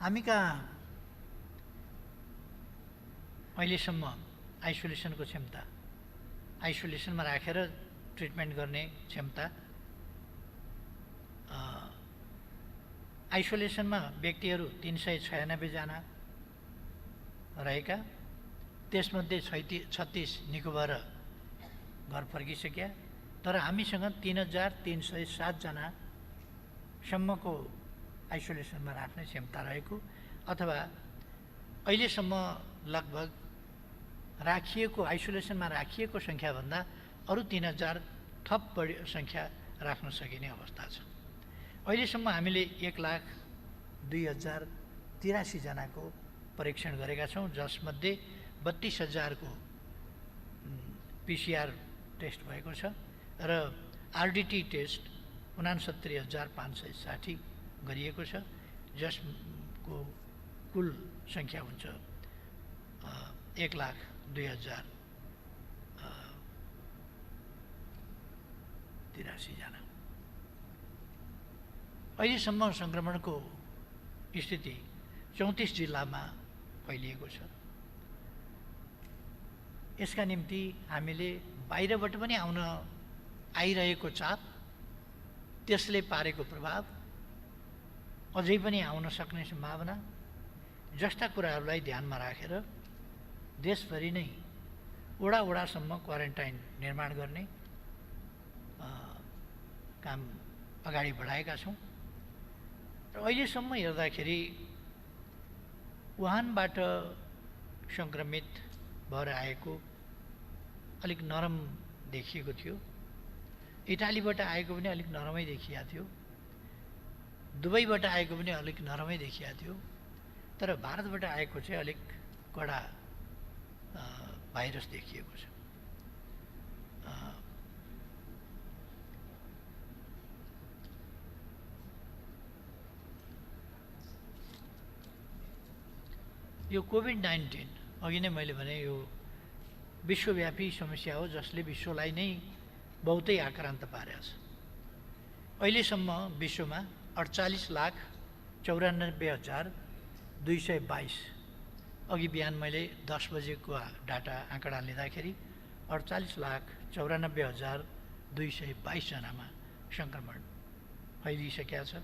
हामी कहाँ अहिलेसम्म आइसोलेसनको क्षमता, आइसोलेसनमा राखेर ट्रिटमेन्ट गर्ने क्षमता, आइसोलेसनमा व्यक्तिहरू 396 जना रहेका, त्यसमध्ये 36 निको भएर घर फर्किसक्या। तर हामीसँग 3307 जनासम्मको आइसोलेसनमा राख्ने क्षमता रहेको, अथवा अहिलेसम्म लगभग राखिएको आइसोलेसनमा राखिएको सङ्ख्याभन्दा अरू 3000 थप बढी सङ्ख्या राख्न सकिने अवस्था छ। अहिलेसम्म हामीले 1,02,083 जनाको परीक्षण गरेका छौँ, जसमध्ये 32,000 को पिसिआर टेस्ट भएको छ र आरडिटी टेस्ट 69,560 गरिएको छ, जसको कुल सङ्ख्या हुन्छ 1,02,083 जना। अहिलेसम्म सङ्क्रमणको स्थिति 34 जिल्लामा फैलिएको छ। यसका निम्ति हामीले बाहिरबाट पनि आइरहेको चाप, त्यसले पारेको प्रभाव, अझै पनि आउन सक्ने सम्भावना जस्ता कुराहरूलाई ध्यानमा राखेर देशभरि नै वडासम्म क्वारेन्टाइन निर्माण गर्ने काम अगाडि बढाएका छौँ। र अहिलेसम्म हेर्दाखेरि वुहानबाट सङ्क्रमित भएर आएको अलिक नरम देखिएको थियो, इटालीबाट आएको पनि अलिक नरमै देखिएको थियो, दुबईबाट आएको पनि अलिक नरमै देखिएको थियो, तर भारतबाट आएको चाहिँ अलिक कडा भाइरस देखिएको छ। यो कोभिड-19 अघि नै मैले भने यो विश्वव्यापी समस्या हो, जसले विश्वलाई नै बहुतै आक्रान्त पारेको छ। अहिलेसम्म विश्वमा 48,94,222, अघि बिहान मैले 10 बजेको डाटा आँकडा लिँदाखेरि 48,94,222 जनामा सङ्क्रमण फैलिसकेको छ।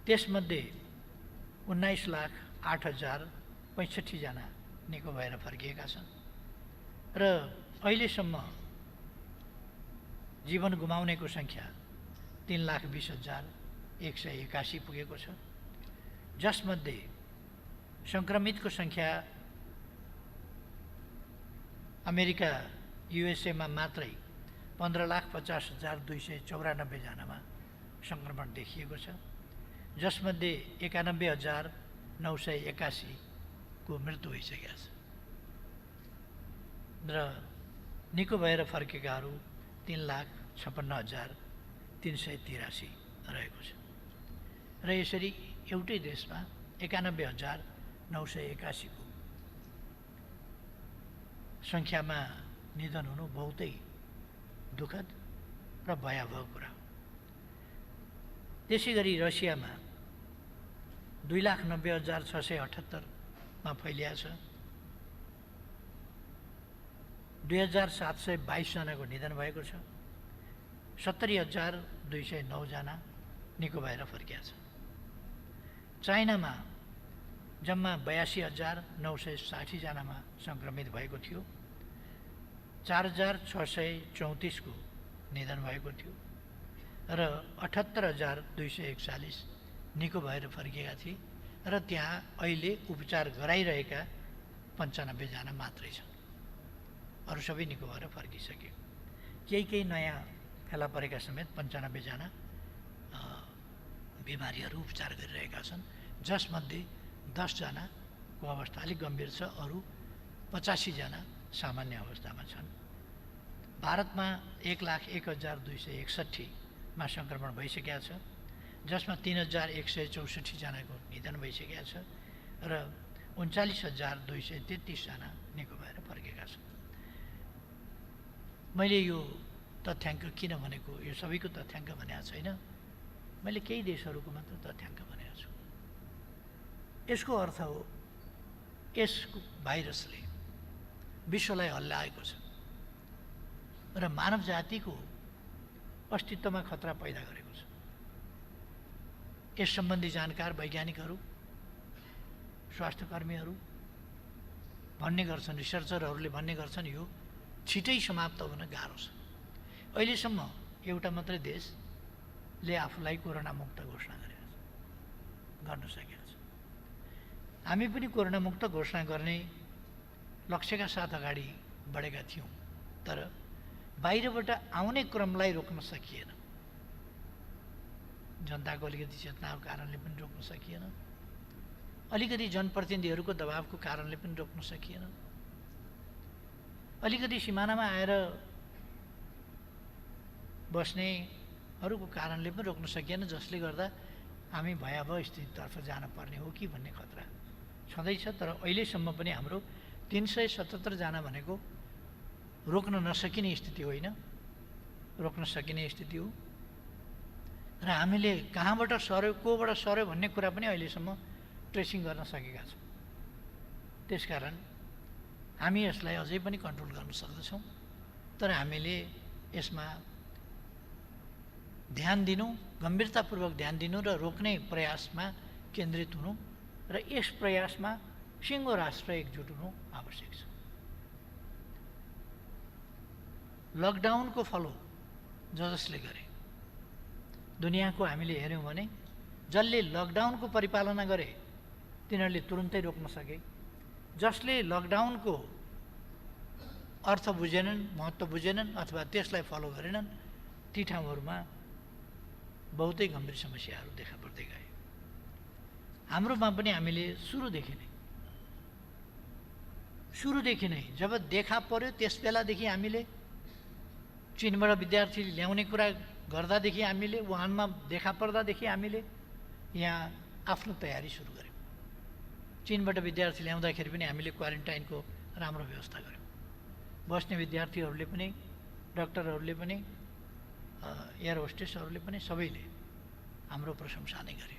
त्यसमध्ये 19,08,065 जना निको भएर फर्किएका छन् र अहिलेसम्म जीवन गुमाउनेको सङ्ख्या 3,20,181 पुगेको छ, जसमध्ये सङ्क्रमितको सङ्ख्या अमेरिका युएसएमा मात्रै 15,50,294 जनामा सङ्क्रमण देखिएको छ, जसमध्ये 91,981 को मृत्यु भइसकेको छ र निको भएर फर्केकाहरू 3,56,383 रहेको छ। र यसरी एउटै देशमा 91,981 को सङ्ख्यामा निधन हुनु बहुतै दुःखद र भयावह कुरा हो। त्यसै गरी रसियामा 2,90,678 मा फैलिएको छ, 2,722 जनाको निधन भएको छ, 70,209 जना निको भएर फर्किया छ। चाइनामा जम्मा 82,960 जनामा सङ्क्रमित भएको थियो, 4,634 को निधन भएको थियो र 78,241 निको भएर फर्किएका थिए र त्यहाँ अहिले उपचार गराइरहेका 95 जना मात्रै छन्, अरू सबै निको भएर फर्किसके। केही नयाँ फेला परेका समेत 95 जना बिमारीहरू उपचार गरिरहेका छन्, जसमध्ये 10 जनाको अवस्था अलिक गम्भीर छ, अरू 85 जना सामान्य अवस्थामा छन्। भारतमा 1,01,261 मा सङ्क्रमण भइसकेको छ, जसमा 3,164 जनाको निधन भइसकेको छ र 39,233 जना निको भएर फर्केका छन्। मैले यो तथ्याङ्क किन भनेको, यो सबैको तथ्याङ्क भनेको छैन, मैले केही देशहरूको मात्र तथ्याङ्क भनेको छु। यसको अर्थ हो यस भाइरसले विश्वलाई हल्लाएको छ र मानव जातिको अस्तित्वमा खतरा पैदा गरेको छ। यस सम्बन्धी जानकार वैज्ञानिकहरू, स्वास्थ्यकर्मीहरू भन्ने गर्छन्, रिसर्चरहरूले भन्ने गर्छन् यो छिटै समाप्त हुन गाह्रो छ। अहिलेसम्म एउटा मात्रै देशले आफूलाई कोरोना मुक्त घोषणा गरेको छ, गर्न सकेको छ। हामी पनि कोरोना मुक्त घोषणा गर्ने लक्ष्यका साथ अगाडि बढेका थियौँ, तर बाहिरबाट आउने क्रमलाई रोक्न सकिएन। जनताको अलिकति चेतनाको कारणले पनि रोक्न सकिएन, अलिकति जनप्रतिनिधिहरूको दबावको कारणले पनि रोक्न सकिएन, अलिकति सिमानामा आएर बस्नेहरूको कारणले पनि रोक्न सकिएन, जसले गर्दा हामी भयावह स्थितितर्फ जान पर्ने हो कि भन्ने खतरा छँदैछ। तर अहिलेसम्म पनि हाम्रो 377 जना भनेको रोक्न नसकिने स्थिति होइन, रोक्न सकिने स्थिति हो। र हामीले कहाँबाट सर्यो, कोबाट सर्यो भन्ने कुरा पनि अहिलेसम्म ट्रेसिङ गर्न सकेका छौँ। त्यसकारण हामी यसलाई अझै पनि कन्ट्रोल गर्न सक्दछौँ, तर हामीले यसमा ध्यान दिनु, गम्भीरतापूर्वक ध्यान दिनु र रोक्ने प्रयासमा केन्द्रित हुनु र यस प्रयासमा सिङ्गो राष्ट्र एकजुट हुनु आवश्यक छ। लकडाउनको फलो जसले गरे, दुनियाँको हामीले हेऱ्यौँ भने जसले लकडाउनको परिपालना गरे तिनीहरूले तुरुन्तै रोक्न सके, जसले लकडाउनको अर्थ बुझेनन्, महत्त्व बुझेनन् अथवा त्यसलाई फलो गरेनन्, ती ठाउँहरूमा बहुतै गम्भीर समस्याहरू देखा पर्दै गए। हाम्रोमा पनि हामीले सुरुदेखि नै जब देखा पर्यो त्यस बेलादेखि हामीले चीनबाट विद्यार्थी ल्याउने कुरा गर्दादेखि हामीले, वुहानमा देखा पर्दादेखि हामीले यहाँ आफ्नो तयारी सुरु गऱ्यौँ। चीनबाट विद्यार्थी ल्याउँदाखेरि पनि हामीले क्वारेन्टाइनको राम्रो व्यवस्था गऱ्यौँ। बस्ने विद्यार्थीहरूले पनि, डाक्टरहरूले पनि, एयर होस्टेसहरूले पनि सबैले हाम्रो प्रशंसा नै गरे।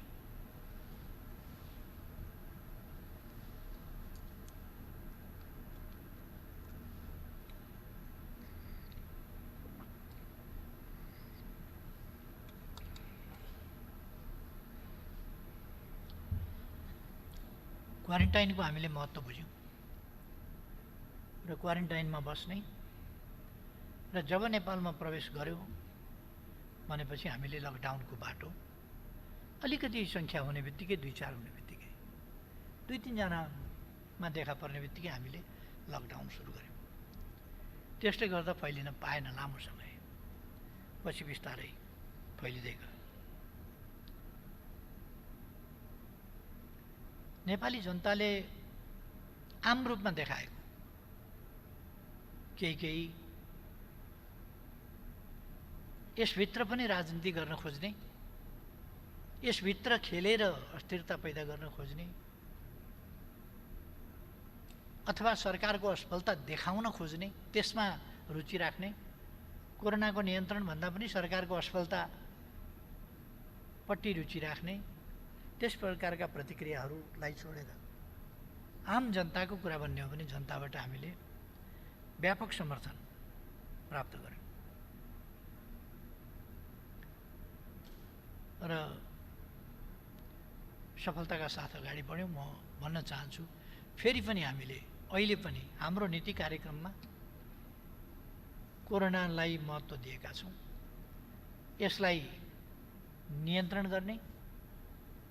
क्वारेन्टाइनको हामीले महत्त्व बुझ्यौँ र क्वारेन्टाइनमा बस्ने र जब नेपालमा प्रवेश गर्यो भनेपछि हामीले लकडाउनको बाटो अलिकति सङ्ख्या हुने बित्तिकै, 2-4 हुने बित्तिकै, 2-3 जनामा देखा पर्ने बित्तिकै हामीले लकडाउन सुरु गऱ्यौँ। त्यसले गर्दा फैलिन पाएन लामो समय, पछि बिस्तारै फैलिँदै गयो। नेपाली जनताले आम रूपमा देखाएको केही यसभित्र पनि राजनीति गर्न खोज्ने, यसभित्र खेलेर अस्थिरता पैदा गर्न खोज्ने अथवा सरकारको असफलता देखाउन खोज्ने, त्यसमा रुचि राख्ने, कोरोनाको नियन्त्रणभन्दा पनि सरकारको असफलतापट्टि रुचि राख्ने, त्यस प्रकारका प्रतिक्रियाहरूलाई छोडेर आम जनताको कुरा भन्ने हो भने जनताबाट हामीले व्यापक समर्थन प्राप्त गर्यौँ र सफलताका साथ अगाडि बढ्यौँ। म भन्न चाहन्छु फेरि पनि हामीले अहिले पनि हाम्रो नीति कार्यक्रममा कोरोनालाई महत्त्व दिएका छौँ। यसलाई नियन्त्रण गर्ने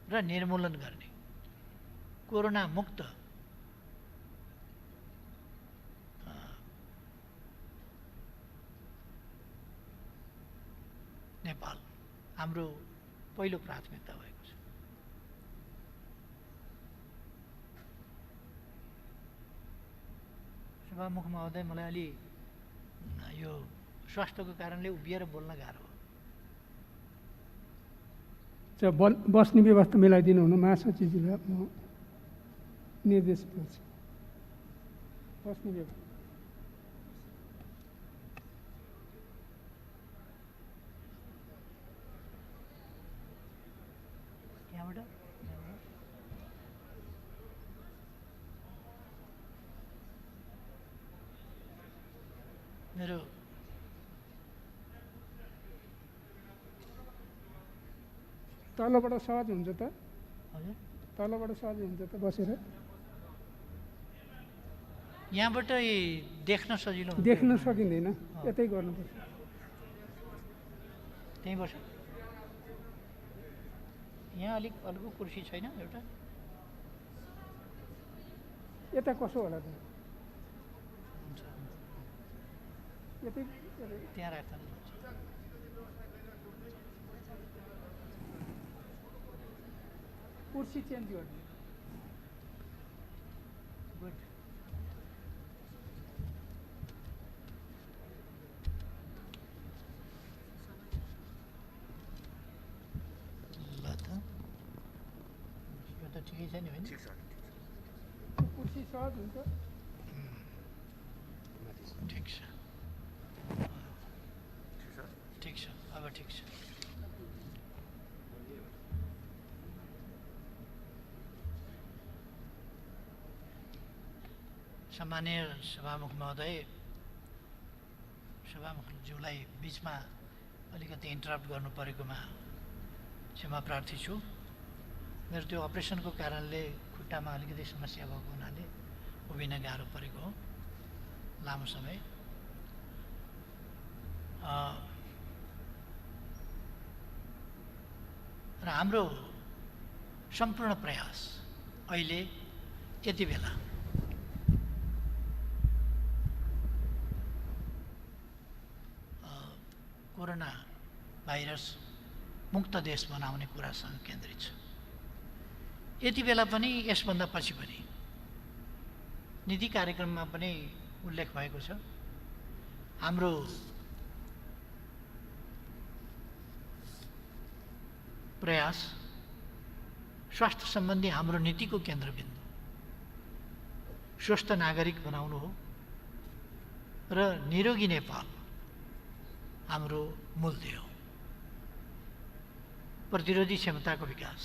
र निर्मूलन गर्ने, कोरोना मुक्त नेपाल हाम्रो पहिलो प्राथमिकता भएको छ। सभामुख महोदय, मलाई अलि यो स्वास्थ्यको कारणले उभिएर बोल्न गाह्रो हो। बस्ने व्यवस्था मिलाइदिनु हुन महासचिवजीलाई म निर्देश गर्छु। बस्ने व्यवस्था यहाँबाट मेरो तलबाट सहज हुन्छ त हजुर तलबाट सहज हुन्छ त बसेर यहाँबाट देख्न सजिलो हुन्छ देख्न सकिँदैन यतै गर्नुपर्छ त्यहीँ बस्छ यहाँ अलिक अर्को कुर्सी छैन एउटा यता कसो होला त हुन्छ यतै त्यहाँ राख्दा पनि हुन्छ कुर्सी चेन्ज गर्ने गुड ल त यो त ठिकै छ नि होइन कुर्सी सहज हुन्छ ठिक छ ठिक छ अब ठिक छ सम्मानीय सभामुख महोदय सभामुखज्यूलाई बिचमा अलिकति इन्टरप्ट गर्नु परेकोमा क्षमा प्रार्थी छु मेरो त्यो अपरेसनको कारणले खुट्टामा अलिकति समस्या भएको हुनाले उभिन गाह्रो परेको हो लामो समय र हाम्रो सम्पूर्ण प्रयास अहिले यति बेला कोरोना भाइरस मुक्त देश बनाउने कुरासँग केन्द्रित छ यति बेला पनि यसभन्दा पछि पनि नीति कार्यक्रममा पनि उल्लेख भएको छ हाम्रो प्रयास स्वास्थ्य सम्बन्धी हाम्रो नीतिको केन्द्रबिन्दु स्वस्थ नागरिक बनाउनु हो र निरोगी नेपाल हाम्रो मूल ध्येय हो प्रतिरोधी क्षमताको विकास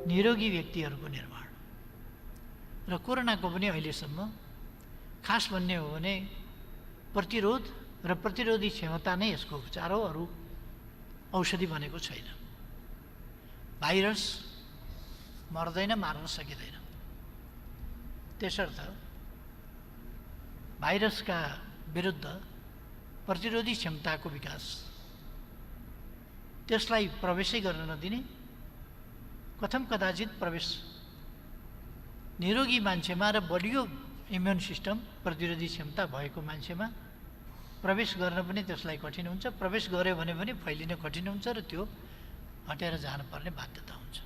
निरोगी व्यक्तिहरूको निर्माण र कोरोनाको पनि अहिलेसम्म खास भन्ने हो भने प्रतिरोध र प्रतिरोधी क्षमता नै यसको उपचार हो अरू औषधि बनेको छैन भाइरस मर्दैन मार्न सकिँदैन त्यसर्थ भाइरसका विरुद्ध प्रतिरोधी क्षमताको विकास त्यसलाई प्रवेशै गर्न नदिने कथम कदाचित प्रवेश निरोगी मान्छेमा र बलियो इम्युन सिस्टम प्रतिरोधी क्षमता भएको मान्छेमा प्रवेश गर्न पनि त्यसलाई कठिन हुन्छ प्रवेश गर्यो भने पनि फैलिन कठिन हुन्छ र त्यो हटेर जानुपर्ने बाध्यता हुन्छ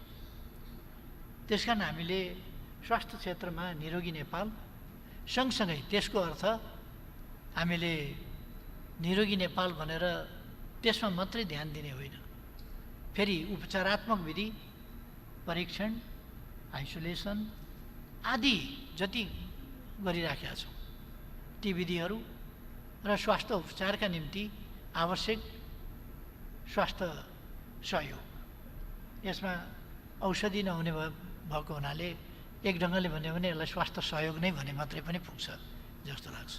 त्यसकारण हामीले स्वास्थ्य क्षेत्रमा निरोगी नेपाल सँगसँगै त्यसको अर्थ हामीले निरोगी नेपाल भनेर त्यसमा मात्रै ध्यान दिने होइन फेरि उपचारात्मक विधि परीक्षण आइसोलेसन आदि जति गरिराखेका छौँ ती विधिहरू र स्वास्थ्य उपचारका निम्ति आवश्यक स्वास्थ्य सहयोग यसमा औषधि नहुने भएको हुनाले एक ढङ्गले भन्यो भने यसलाई स्वास्थ्य सहयोग नै भने मात्रै पनि पुग्छ जस्तो लाग्छ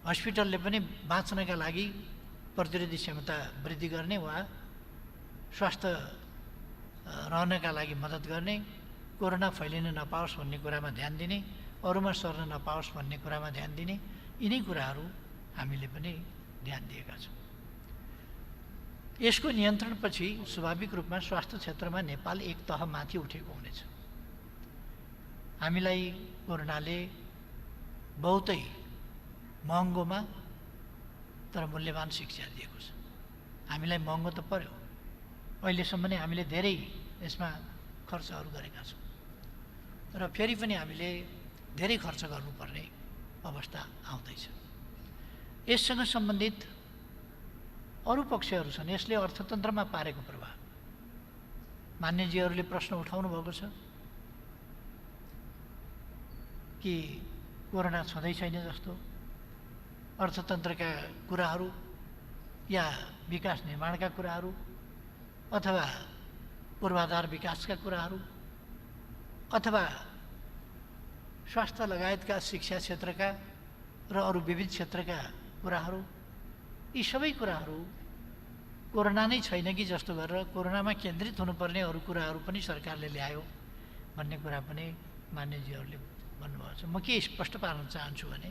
हस्पिटलले पनि बाँच्नका लागि प्रतिरोधी क्षमता वृद्धि गर्ने वा स्वास्थ्य रहनका लागि मद्दत गर्ने कोरोना फैलिन नपाओस् भन्ने कुरामा ध्यान दिने अरूमा सर्न नपाओस् भन्ने कुरामा ध्यान दिने यिनै कुराहरू हामीले पनि ध्यान दिएका छौँ यसको नियन्त्रणपछि स्वाभाविक रूपमा स्वास्थ्य क्षेत्रमा नेपाल एक तह माथि उठेको हुनेछ हामीलाई कोरोनाले बहुतै महँगोमा तर मूल्यवान शिक्षा दिएको छ हामीलाई महँगो त पर्यो अहिलेसम्म नै हामीले धेरै यसमा खर्चहरू गरेका छौँ र फेरि पनि हामीले धेरै खर्च गर्नुपर्ने अवस्था आउँदैछ यससँग सम्बन्धित अरू पक्षहरू छन् यसले अर्थतन्त्रमा पारेको प्रभाव मान्यजीहरूले प्रश्न उठाउनु भएको छ कि कोरोना छँदै छैन जस्तो अर्थतन्त्रका कुराहरू या विकास निर्माणका कुराहरू अथवा पूर्वाधार विकासका कुराहरू अथवा स्वास्थ्य लगायतका शिक्षा क्षेत्रका र अरू विविध क्षेत्रका कुराहरू, यी सबै कुराहरू कोरोना नै छैन कि जस्तो गरेर कोरोनामा केन्द्रित हुनुपर्ने अरू कुराहरू पनि सरकारले ल्यायो भन्ने कुरा पनि मान्यजीहरूले भन्नुभएको छ। म के स्पष्ट पार्न चाहन्छु भने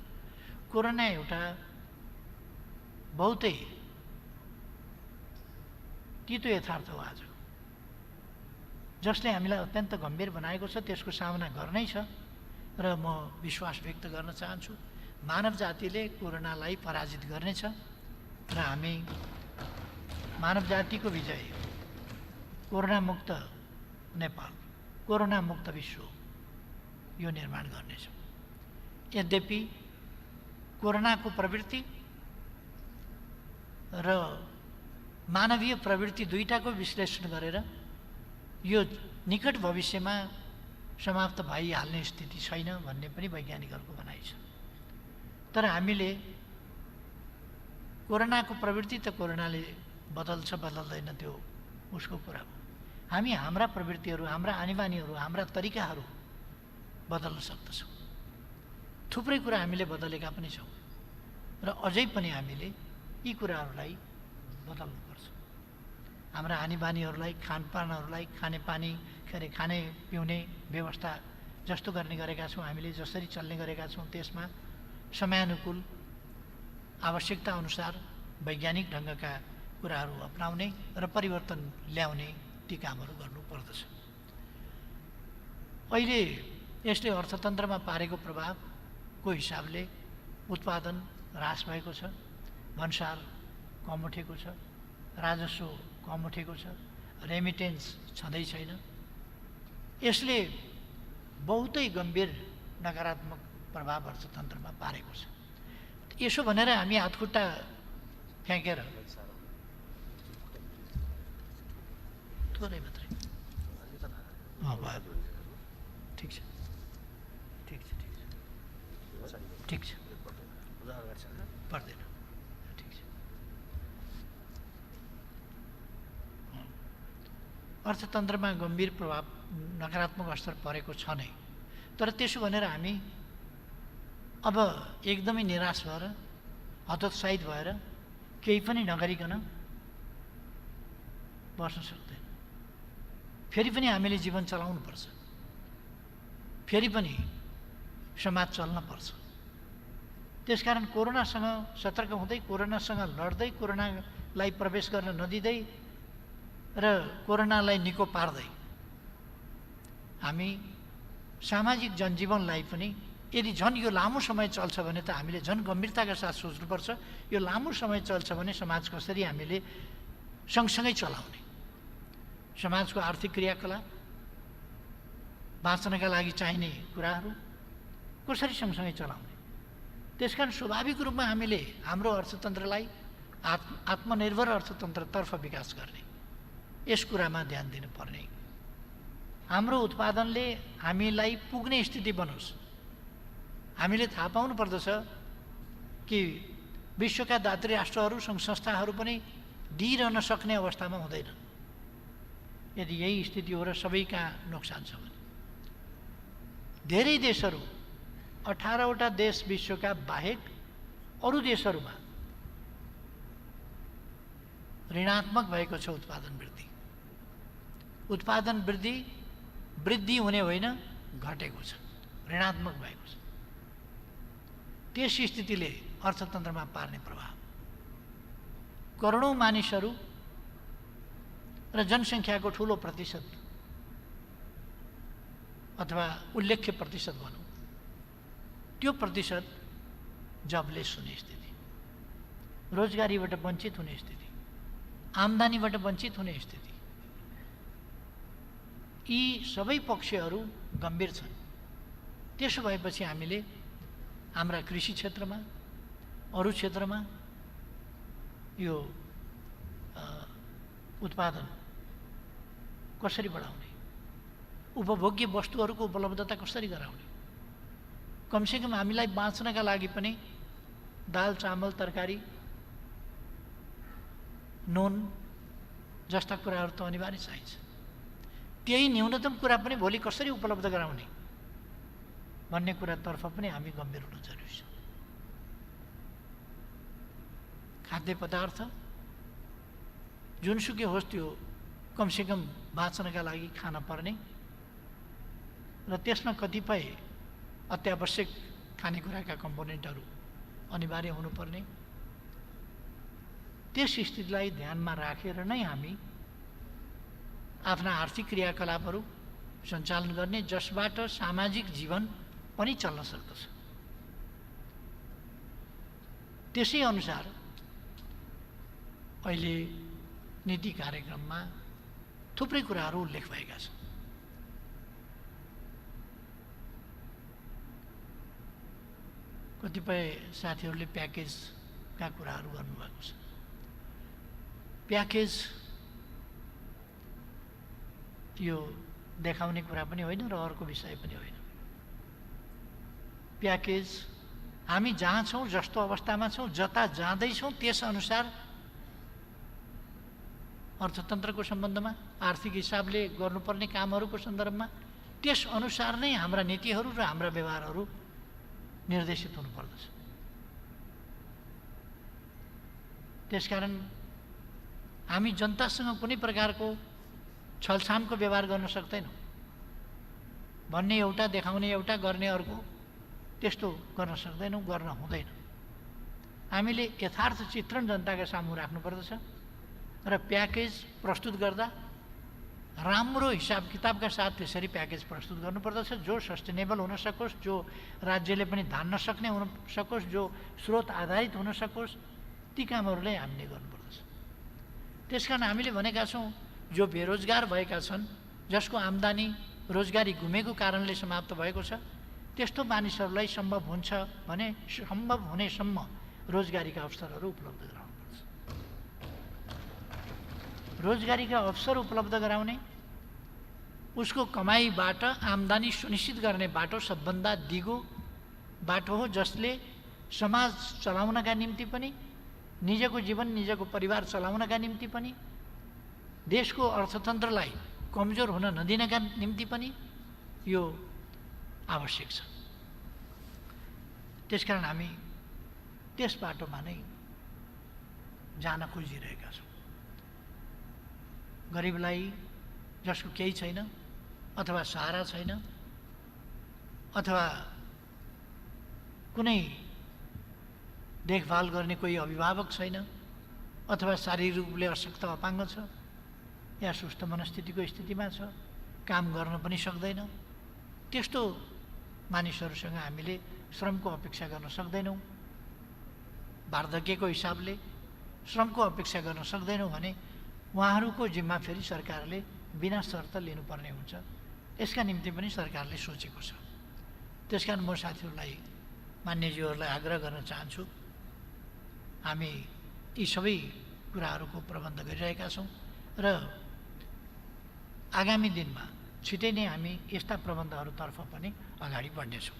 कोरोना एउटा बहुतै तितो यथार्थ हो आज, जसले हामीलाई अत्यन्त गम्भीर बनाएको छ। त्यसको सामना गर्नै छ र म विश्वास व्यक्त गर्न चाहन्छु मानव जातिले कोरोनालाई पराजित गर्नेछ र हामी मानव जातिको विजय, कोरोना मुक्त नेपाल, कोरोना मुक्त विश्व यो निर्माण गर्नेछौँ। यद्यपि कोरोनाको प्रवृत्ति र मानवीय प्रवृत्ति दुईटाको विश्लेषण गरेर यो निकट भविष्यमा समाप्त भइहाल्ने स्थिति छैन भन्ने पनि वैज्ञानिकहरूको भनाइ छ। तर हामीले कोरोनाको प्रवृत्ति त कोरोनाले बदल्छ बदल्दैन त्यो उसको कुरा हो। हामी हाम्रा प्रवृत्तिहरू, हाम्रा आनीबानीहरू, हाम्रा तरिकाहरू बदल्न सक्दछौँ। थुप्रै कुरा हामीले बदलेका पनि छौँ र अझै पनि हामीले यी कुराहरूलाई बदल्नुपर्छ। हाम्रा आनीबानीहरूलाई, खानपानहरूलाई, खानेपानी खाने पिउने व्यवस्था जस्तो गर्ने गरेका छौँ, हामीले जसरी चल्ने गरेका छौँ त्यसमा समयानुकूल आवश्यकता अनुसार वैज्ञानिक ढङ्गका कुराहरू अपनाउने र परिवर्तन ल्याउने ती कामहरू गर्नुपर्दछ। अहिले यसले अर्थतन्त्रमा पारेको प्रभावको हिसाबले उत्पादन ह्रास भएको छ, भन्सार कम उठेको छ, राजस्व कम उठेको छ, रेमिटेन्स छँदै छैन। यसले बहुतै गम्भीर नकारात्मक प्रभाव अर्थतन्त्रमा पारेको छ। यसो भनेर हामी हातखुट्टा फ्याँकेर थोरै मात्रै भयो, ठिक छ ठिक छ ठिक छ ठिक छ पर्दैन, ठिक छ। अर्थतन्त्रमा गम्भीर प्रभाव नकारात्मक असर परेको छ नै, तर त्यसो भनेर हामी अब एकदमै निराश भएर हतोत्साहित भएर केही पनि नगरिकन बस्न सक्दैन। फेरि पनि हामीले जीवन चलाउनुपर्छ, फेरि पनि समाज चल्न पर्छ। त्यसकारण कोरोनासँग सतर्क हुँदै, कोरोनासँग लड्दै, कोरोनालाई प्रवेश गर्न नदिँदै र कोरोनालाई निको पार्दै हामी सामाजिक जनजीवनलाई पनि यदि झन् यो लामो समय चल्छ भने त हामीले झन् गम्भीरताका साथ सोच्नुपर्छ। यो लामो समय चल्छ भने समाज कसरी हामीले सँगसँगै चलाउने, समाजको आर्थिक क्रियाकलाप, बाँच्नका लागि चाहिने कुराहरू कसरी सँगसँगै चलाउने। त्यसकारण स्वाभाविक रूपमा हामीले हाम्रो अर्थतन्त्रलाई आत्मनिर्भर अर्थतन्त्रतर्फ विकास गर्ने, यस कुरामा ध्यान दिनुपर्ने। हाम्रो उत्पादनले हामीलाई पुग्ने स्थिति बनोस्। हामीले थाहा पाउनु पर्दछ कि विश्वका दात्री राष्ट्रहरू, सङ्घ संस्थाहरू पनि दिइरहन सक्ने अवस्थामा हुँदैन यदि यही स्थिति हो र सबैका नोक्सान छ भने। धेरै देशहरू, 18वटा देश विश्वका बाहेक अरू देशहरूमा ऋणात्मक भएको छ उत्पादन वृद्धि। उत्पादन वृद्धि हुने होइन, घटेको छ, ऋणात्मक भएको छ। त्यस स्थितिले अर्थतन्त्रमा पार्ने प्रभाव, करोडौँ मानिसहरू र जनसङ्ख्याको ठुलो प्रतिशत अथवा उल्लेख्य प्रतिशत भनौँ, त्यो प्रतिशत जबलेस हुने स्थिति, रोजगारीबाट वञ्चित हुने स्थिति, आम्दानीबाट वञ्चित हुने स्थिति, यी सबै पक्षहरू गम्भीर छन्। त्यसो भएपछि हामीले हाम्रा कृषि क्षेत्रमा, अरू क्षेत्रमा यो उत्पादन कसरी बढाउने, उपभोग्य वस्तुहरूको उपलब्धता कसरी गराउने, कमसेकम हामीलाई बाँच्नका लागि पनि दाल, चामल, तरकारी, नुन जस्ता कुराहरू त अनिवार्य चाहिन्छ। त्यही न्यूनतम कुरा पनि भोलि कसरी उपलब्ध गराउने भन्ने कुरातर्फ पनि हामी गम्भीर हुन जरुरी छ। खाद्य पदार्थ जुनसुकै होस् त्यो कमसेकम बाँच्नका लागि खान पर्ने र त्यसमा कतिपय अत्यावश्यक खानेकुराका कम्पोनेन्टहरू अनिवार्य हुनुपर्ने, त्यस स्थितिलाई ध्यानमा राखेर नै हामी आफ्ना आर्थिक क्रियाकलापहरू सञ्चालन गर्ने, जसबाट सामाजिक जीवन पनि चल्न सक्दछ। त्यसै अनुसार अहिले नीति कार्यक्रममा थुप्रै कुराहरू उल्लेख भएका छन्। कतिपय साथीहरूले प्याकेजका कुराहरू गर्नुभएको छ। प्याकेज यो देखाउने कुरा पनि होइन र अर्को विषय पनि होइन। प्याकेज हामी जहाँ छौँ, जस्तो अवस्थामा छौँ, जता जाँदैछौँ त्यसअनुसार अर्थतन्त्रको सम्बन्धमा, आर्थिक हिसाबले गर्नुपर्ने कामहरूको सन्दर्भमा त्यसअनुसार नै हाम्रा नीतिहरू र हाम्रा व्यवहारहरू निर्देशित हुनुपर्दछ। त्यसकारण हामी जनतासँग कुनै प्रकारको छलछामको व्यवहार गर्न सक्दैनौँ। भन्ने एउटा, देखाउने एउटा, गर्ने अर्को, त्यस्तो गर्न सक्दैनौँ, गर्न हुँदैन। हामीले यथार्थ चित्रण जनताका सामु राख्नुपर्दछ र प्याकेज प्रस्तुत गर्दा राम्रो हिसाब किताबका साथ त्यसरी प्याकेज प्रस्तुत गर्नुपर्दछ, जो सस्टेनेबल हुन सकोस्, जो राज्यले पनि धान्न सक्ने हुन सकोस्, जो स्रोत आधारित हुन सकोस्, ती कामहरूलाई हामीले गर्नुपर्दछ। त्यसकारण हामीले भनेका छौँ, जो बेरोजगार भएका छन्, जसको आम्दानी रोजगारी गुमेको कारणले समाप्त भएको छ, त्यस्तो मानिसहरूलाई सम्भव हुन्छ भने सम्भव हुनेसम्म रोजगारीका अवसरहरू उपलब्ध गराउनुपर्छ। रोजगारीका अवसर उपलब्ध गराउने, उसको कमाईबाट आम्दानी सुनिश्चित गर्ने बाटो सबभन्दा दिगो बाटो हो, जसले समाज चलाउनका निम्ति पनि, निजको जीवन, निजको परिवार चलाउनका निम्ति पनि, देशको अर्थतन्त्रलाई कमजोर हुन नदिनका निम्ति पनि यो आवश्यक छ। त्यसकारण हामी त्यस बाटोमा नै जान खोजिरहेका छौँ। गरिबलाई, जसको केही छैन अथवा सहारा छैन अथवा कुनै देखभाल गर्ने कोही अभिभावक छैन अथवा शारीरिक रूपले अशक्त अपाङ्ग छ या सुस्त मनस्थितिको स्थितिमा छ, काम गर्न पनि सक्दैन, त्यस्तो मानिसहरूसँग हामीले श्रमको अपेक्षा गर्न सक्दैनौँ। वार्धक्यको हिसाबले श्रमको अपेक्षा गर्न सक्दैनौँ भने उहाँहरूको जिम्मा फेरि सरकारले बिना शर्त लिनुपर्ने हुन्छ। यसका निम्ति पनि सरकारले सोचेको छ। त्यसकारण म साथीहरूलाई, मान्यज्यूहरूलाई आग्रह गर्न चाहन्छु, हामी यी सबै कुराहरूको प्रबन्ध गरिरहेका छौँ र आगामी दिनमा छिटै नै हामी यस्ता प्रबन्धहरूतर्फ पनि अगाडि बढ्नेछौँ।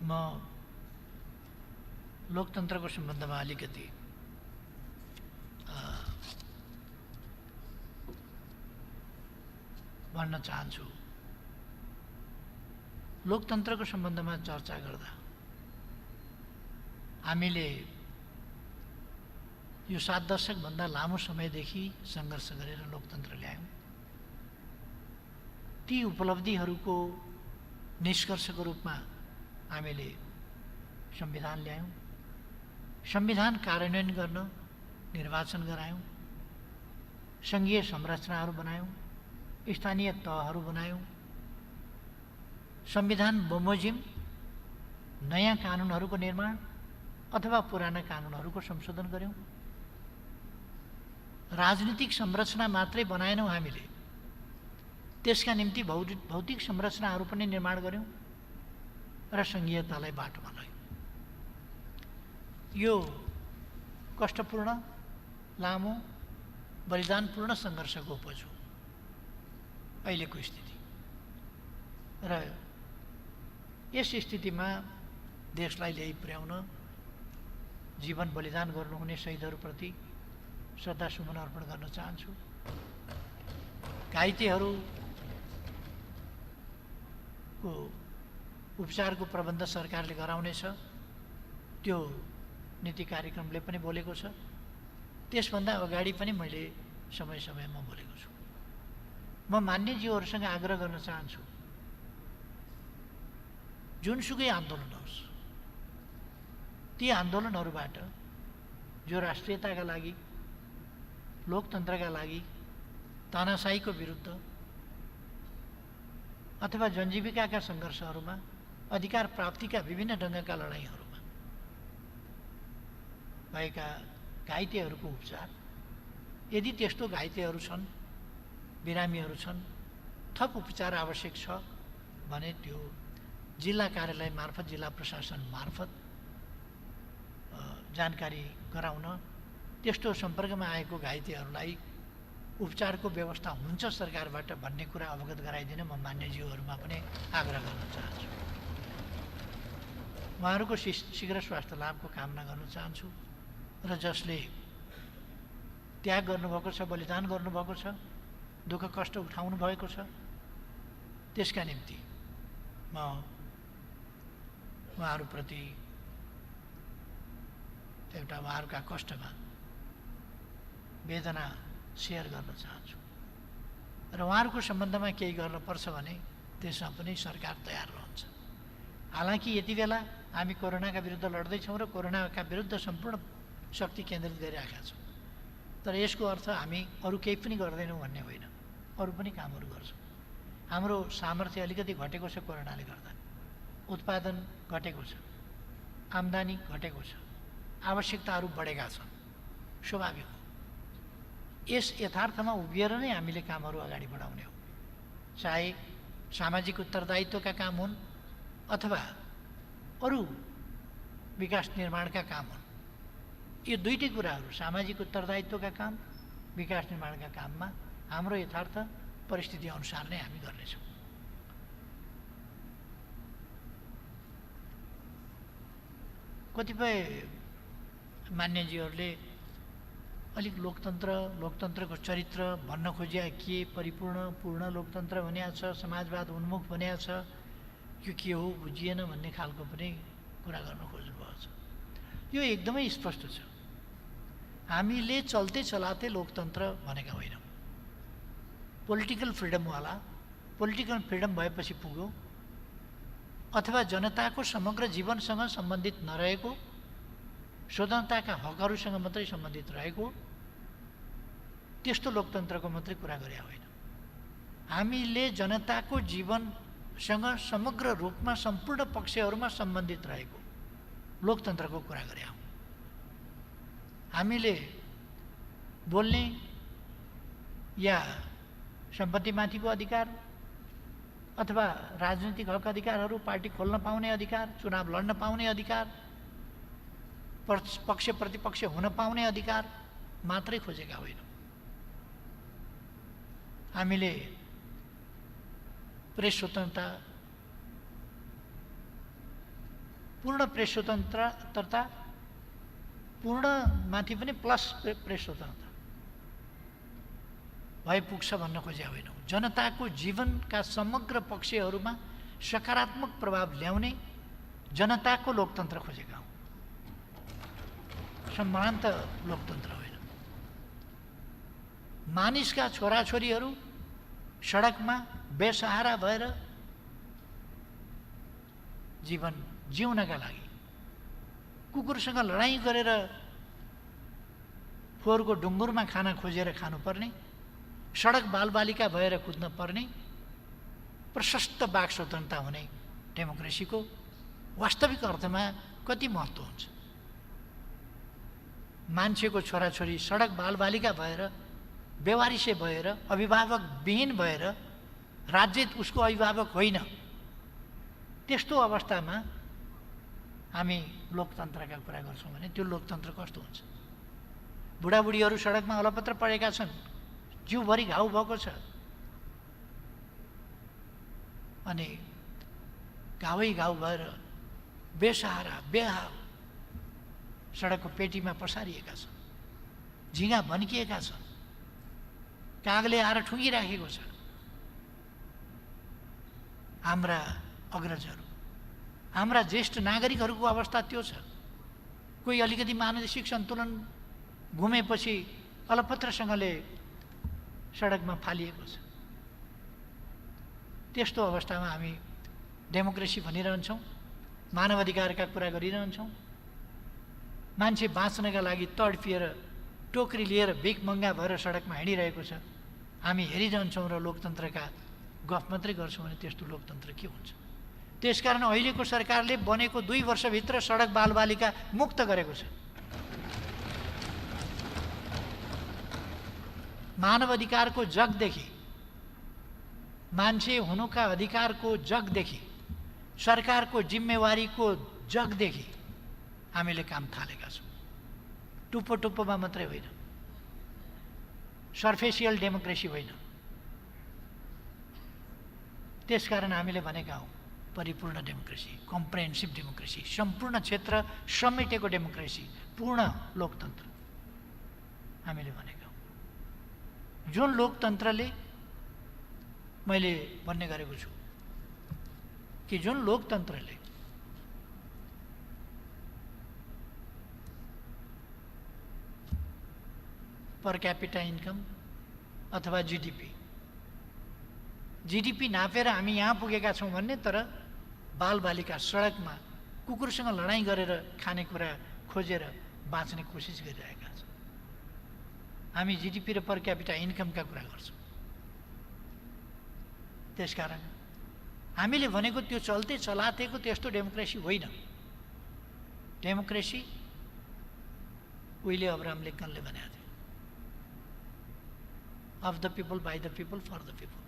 म लोकतन्त्रको सम्बन्धमा अलिकति भन्न चाहन्छु। लोकतन्त्रको सम्बन्धमा चर्चा गर्दा हामीले यो 7 दशकभन्दा लामो समयदेखि सङ्घर्ष गरेर लोकतन्त्र ल्यायौँ। ती उपलब्धिहरूको निष्कर्षको रूपमा हामीले संविधान ल्यायौँ। संविधान कार्यान्वयन गर्न निर्वाचन गरायौँ, सङ्घीय संरचनाहरू बनायौँ, स्थानीय तहहरू बनायौँ, संविधान बमोजिम नयाँ कानुनहरूको निर्माण अथवा पुराना कानुनहरूको संशोधन गऱ्यौँ। राजनीतिक संरचना मात्रै बनाएनौँ हामीले, त्यसका निम्ति भौतिक संरचनाहरू पनि निर्माण गऱ्यौँ र सङ्घीयतालाई बाटोमा लग्यौँ। यो कष्टपूर्ण, लामो, बलिदानपूर्ण सङ्घर्षको उपज हो अहिलेको स्थिति। र यस स्थितिमा देशलाई ल्याइ पुर्याउन जीवन बलिदान गर्नुहुने शहीदहरूप्रति श्रद्धासुमन अर्पण गर्न चाहन्छु। घाइतेहरूको उपचारको प्रबन्ध सरकारले गराउनेछ, त्यो नीति कार्यक्रमले पनि बोलेको छ। त्यसभन्दा अगाडि पनि मैले समय समयमा बोलेको छु। म मान्यज्यूहरूसँग आग्रह गर्न चाहन्छु, जुनसुकै आन्दोलन होस्, ती आन्दोलनहरूबाट जो राष्ट्रियताका लागि, लोकतन्त्रका लागि, तानाशाहीको विरुद्ध अथवा जनजीविकाका सङ्घर्षहरूमा, अधिकार प्राप्तिका विभिन्न ढङ्गका लडाइँहरूमा भएका घाइतेहरूको उपचार, यदि त्यस्तो घाइतेहरू छन्, बिरामीहरू छन्, थप उपचार आवश्यक छ भने त्यो जिल्ला कार्यालय मार्फत, जिल्ला प्रशासन मार्फत जानकारी गराउन, त्यस्तो सम्पर्कमा आएको घाइतेहरूलाई उपचारको व्यवस्था हुन्छ सरकारबाट भन्ने कुरा अवगत गराइदिन म मान्यज्यूहरूमा पनि आग्रह गर्न चाहन्छु। उहाँहरूको शीघ्र स्वास्थ्य लाभको कामना गर्न चाहन्छु र जसले त्याग गर्नुभएको छ, बलिदान गर्नुभएको छ, दुःख कष्ट उठाउनु भएको छ, त्यसका निम्ति म उहाँहरूप्रति एउटा उहाँहरूका कष्टमा वेदना सेयर गर्न चाहन्छु र उहाँहरूको सम्बन्धमा केही गर्न पर्छ भने त्यसमा पनि सरकार तयार रहन्छ। हालांकि यति बेला हामी कोरोनाका विरुद्ध लड्दैछौँ र कोरोनाका विरुद्ध सम्पूर्ण शक्ति केन्द्रित गरिरहेका छौँ, तर यसको अर्थ हामी अरू केही पनि गर्दैनौँ भन्ने होइन, अरू पनि कामहरू गर्छौँ। हाम्रो सामर्थ्य अलिकति घटेको छ कोरोनाले गर्दा, उत्पादन घटेको छ, आम्दानी घटेको छ, आवश्यकताहरू बढेका छन्, स्वाभाविक हो। यस यथार्थमा उभिएर नै हामीले कामहरू अगाडि बढाउने हो, चाहे सामाजिक उत्तरदायित्वका काम हुन् अथवा अरू विकास निर्माणका काम हुन्। यो दुईटै कुराहरू, सामाजिक उत्तरदायित्वका काम, विकास निर्माणका काममा हाम्रो यथार्थ परिस्थिति अनुसार नै हामी गर्नेछौँ। कतिपय मान्यजीहरूले अलिक लोकतन्त्रको चरित्र भन्न खोजिया के पूर्ण लोकतन्त्र भनिएको छ, समाजवाद उन्मुख भनिएको छ, यो के हो बुझिएन भन्ने खालको पनि कुरा गर्न खोज्नुभएको छ। यो एकदमै स्पष्ट छ, हामीले चल्ते चलाते लोकतन्त्र भनेका होइनौँ। पोलिटिकल फ्रिडमवाला, पोलिटिकल फ्रिडम भएपछि पुग्यो अथवा जनताको समग्र जीवनसँग सम्बन्धित नरहेको, स्वतन्त्रताका हकहरूसँग मात्रै सम्बन्धित रहेको त्यस्तो लोकतन्त्रको मात्रै कुरा गरे होइन। हामीले जनताको जीवनसँग समग्र रूपमा सम्पूर्ण पक्षहरूमा सम्बन्धित रहेको लोकतन्त्रको कुरा गरे हौँ। हामीले बोल्ने या सम्पत्तिमाथिको अधिकार अथवा राजनीतिक हक अधिकारहरू, पार्टी खोल्न पाउने अधिकार, चुनाव लड्न पाउने अधिकार, पक्ष प्रतिपक्ष हुन पाउने अधिकार मात्रै खोजेका होइनौँ। हामीले प्रेस स्वतन्त्रता, पूर्ण प्रेस स्वतन्त्रता, पूर्ण माथि पनि प्लस प्रेस स्वतन्त्रता भए पुग्छ भन्न खोजेका होइनौँ। जनताको जीवनका समग्र पक्षहरूमा सकारात्मक प्रभाव ल्याउने जनताको लोकतन्त्र खोजेका हौँ, सम्भ्रान्त लोकतन्त्र होइन। मानिसका छोराछोरीहरू सडकमा बेसहारा भएर जीवन जिउनका लागि कुकुरसँग लडाईँ गरेर फोहोरको ढुङ्गुरमा खाना खोजेर खानुपर्ने, सडक बालबालिका भएर कुद्न पर्ने, प्रशस्त वाक स्वतन्त्रता हुने डेमोक्रेसीको वास्तविक अर्थमा कति महत्त्व हुन्छ। मान्छेको छोराछोरी सडक बालबालिका भएर, बेवारिसे भएर, अभिभावक विहीन भएर, राज्य उसको अभिभावक होइन, त्यस्तो अवस्थामा हामी लोकतन्त्रका कुरा गर्छौँ भने त्यो लोकतन्त्र कस्तो हुन्छ? बुढाबुढीहरू सडकमा अलपत्र परेका छन्, जिउभरि घाउ भएको छ, अनि घावै घाउ भएर बेसहारा बेहाल सडकको पेटीमा पसारिएका छन्, झिँगा भन्किएका छन्, कागले आएर ठुङ्गिराखेको छ। हाम्रा अग्रजहरू, हाम्रा ज्येष्ठ नागरिकहरूको अवस्था त्यो छ। कोही अलिकति मानसिक सन्तुलन घुमेपछि अलपत्रसँगले सडकमा फालिएको छ। त्यस्तो अवस्थामा हामी डेमोक्रेसी भनिरहन्छौँ, मानव अधिकारका कुरा गरिरहन्छौँ। मान्छे बाँच्नका लागि तडपिएर टोकरी लिएर भिख मङ्गा भएर सडकमा हिँडिरहेको छ। हामी हेरिरहन्छौँ र लोकतन्त्रका गफ मात्रै गर्छौँ भने त्यस्तो लोकतन्त्र के हुन्छ? त्यसकारण अहिलेको सरकारले बनेको 2 वर्षभित्र सडक बालबालिका मुक्त गरेको छ। मानव अधिकारको जगदेखि, मान्छे हुनुका अधिकारको जगदेखि, सरकारको जिम्मेवारीको जगदेखि हामीले काम थालेका छौँ। टुप्पो टुप्पोमा मात्रै होइन, सर्फेसियल डेमोक्रेसी होइन। त्यसकारण हामीले भनेका हौँ परिपूर्ण डेमोक्रेसी, कम्प्रेहेन्सिभ डेमोक्रेसी, सम्पूर्ण क्षेत्र समेटेको डेमोक्रेसी, पूर्ण लोकतन्त्र हामीले भनेका हौँ। जुन लोकतन्त्रले, मैले भन्ने गरेको छु कि जुन लोकतन्त्रले पर क्यापिटा इन्कम अथवा जिडिपी नापेर हामी यहाँ पुगेका छौँ भन्ने, तर बालबालिका सडकमा कुकुरसँग लडाइँ गरेर खानेकुरा खोजेर बाँच्ने कोसिस गरिरहेका छौँ। हामी जिडिपी र पर क्यापिटा इन्कमका कुरा गर्छौँ। त्यसकारण हामीले भनेको त्यो चल्ते चलातेको त्यस्तो डेमोक्रेसी होइन। डेमोक्रेसी उहिले अब्राहम लिङ्कनले भनेको थियो, of the people, by the people, for the people.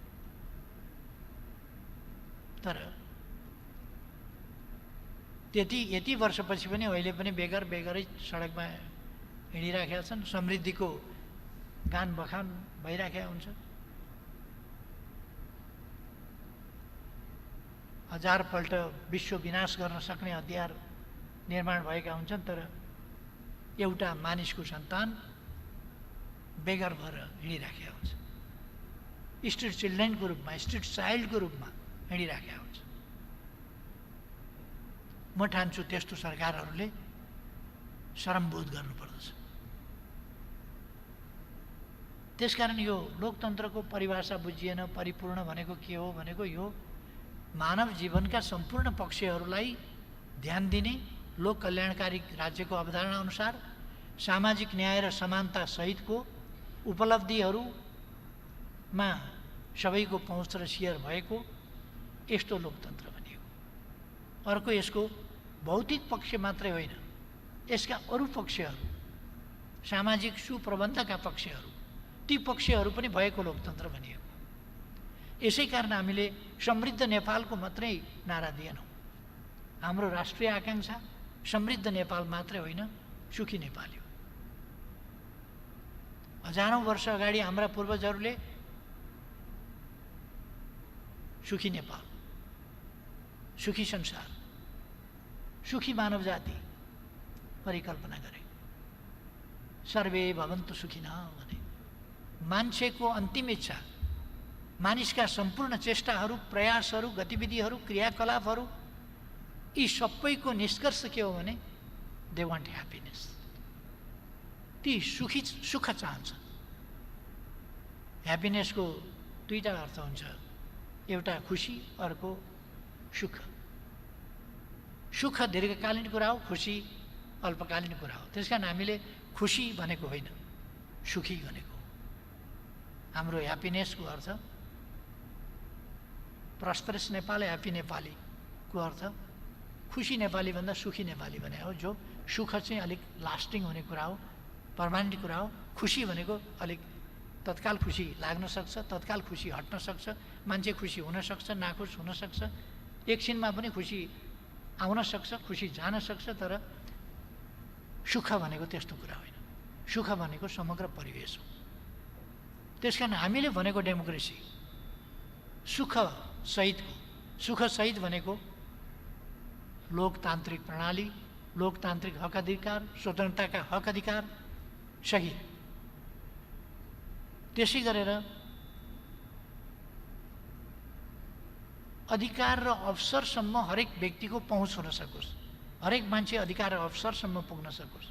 तर यति वर्षपछि पनि अहिले पनि बेगरै सडकमा हिँडिराखेका छन्। समृद्धिको गान बखान भइराखेका हुन्छ। 1000 पल्ट विश्व विनाश गर्न सक्ने हतियार निर्माण भएका हुन्छन्, तर एउटा मानिसको सन्तान बेगर भएर हिँडिराखेका हुन्छ। स्ट्रिट चिल्ड्रेनको रूपमा, स्ट्रिट चाइल्डको रूपमा हिँडिराखेका हुन्छ। म ठान्छु त्यस्तो सरकारहरूले शरमबोध गर्नुपर्दछ। त्यसकारण यो लोकतन्त्रको परिभाषा बुझिएन। परिपूर्ण भनेको के हो भनेको यो मानव जीवनका सम्पूर्ण पक्षहरूलाई ध्यान दिने, लोक कल्याणकारी राज्यको अवधारणा अनुसार सामाजिक न्याय र समानता सहितको उपलब्धिहरूमा सबैको पहुँच र सेयर भएको यस्तो लोकतन्त्र भनिएको। अर्को यसको भौतिक पक्ष मात्रै होइन, यसका अरू पक्षहरू, सामाजिक सुप्रबन्धका पक्षहरू, ती पक्षहरू पनि भएको लोकतन्त्र भनिएको। यसै कारण हामीले समृद्ध नेपालको मात्रै नारा दिएनौँ। हाम्रो राष्ट्रिय आकाङ्क्षा समृद्ध नेपाल मात्रै होइन, सुखी नेपाली हो। हजारौँ वर्ष अगाडि हाम्रा पूर्वजहरूले सुखी नेपाल, सुखी संसार, सुखी मानव जाति परिकल्पना गरे। सर्वे भवन्तु सुखिनः भने मान्छेको अन्तिम इच्छा, मानिसका सम्पूर्ण चेष्टाहरू, प्रयासहरू, गतिविधिहरू, क्रियाकलापहरू, यी सबैको निष्कर्ष के हो भने दे वान्ट ह्याप्पिनेस। ती सुख चाहन्छन्। ह्याप्पिनेसको दुईटा अर्थ हुन्छ, एउटा खुसी, अर्को सुख। सुख दीर्घकालीन कुरा हो, खुसी अल्पकालीन कुरा हो। त्यसकारण हामीले खुसी भनेको होइन, सुखी भनेको। हाम्रो ह्याप्पिनेसको अर्थ, प्रस्परस नेपाल, ह्याप्पी नेपालीको अर्थ खुसी नेपाली भन्दा सुखी नेपाली भने हो। जो सुख चाहिँ अलिक लास्टिङ हुने कुरा हो, पर्मानेन्ट कुरा हो। खुसी भनेको अलिक तत्काल खुसी लाग्न सक्छ, तत्काल खुसी हट्न सक्छ, मान्छे खुसी हुन सक्छ, नाखुस हुन सक्छ, एकछिनमा पनि खुसी आउन सक्छ, खुसी जान सक्छ। तर सुख भनेको त्यस्तो कुरा होइन। सुख भनेको समग्र परिवेश हो। त्यसकारण हामीले भनेको डेमोक्रेसी सुख सहितको, सुख सहित भनेको लोकतान्त्रिक प्रणाली, लोकतान्त्रिक हक अधिकार, स्वतन्त्रताका हक अधिकार सहित त्यसै गरेर अधिकार र अवसरसम्म हरेक व्यक्तिको पहुँच हुन सकोस्, हरेक मान्छे अधिकार र अवसरसम्म पुग्न सकोस्।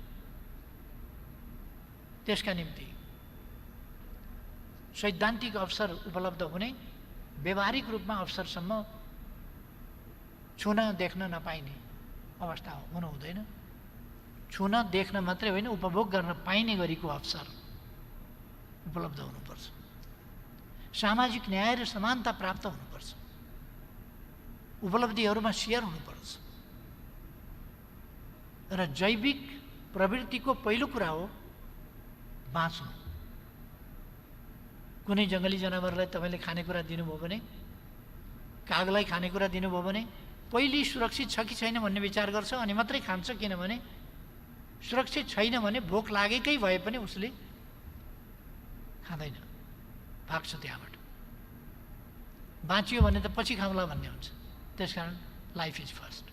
त्यसका निम्ति सैद्धान्तिक अवसर उपलब्ध हुने, व्यवहारिक रूपमा अवसरसम्म छुन देख्न नपाइने अवस्था हुनु हुँदैन। छुन देख्न मात्रै होइन, उपभोग गर्न पाइने गरीको अवसर उपलब्ध हुनुपर्छ। सामाजिक न्याय र समानता प्राप्त हुनुपर्छ। उपलब्धिहरूमा सेयर हुनुपर्छ। र जैविक प्रवृत्तिको पहिलो कुरा हो बाँच्नु। कुनै जङ्गली जनावरलाई तपाईँले खानेकुरा दिनुभयो भने, कागलाई खानेकुरा दिनुभयो भने पहिले सुरक्षित छ कि छैन भन्ने विचार गर्छ, अनि मात्रै खान्छ। किनभने सुरक्षित छैन भने भोक लागेकै भए पनि उसले खाँदैन, भाग्छ त्यहाँबाट। बाँचियो भने त पछि खाउँला भन्ने हुन्छ। त्यसकारण लाइफ इज फर्स्ट।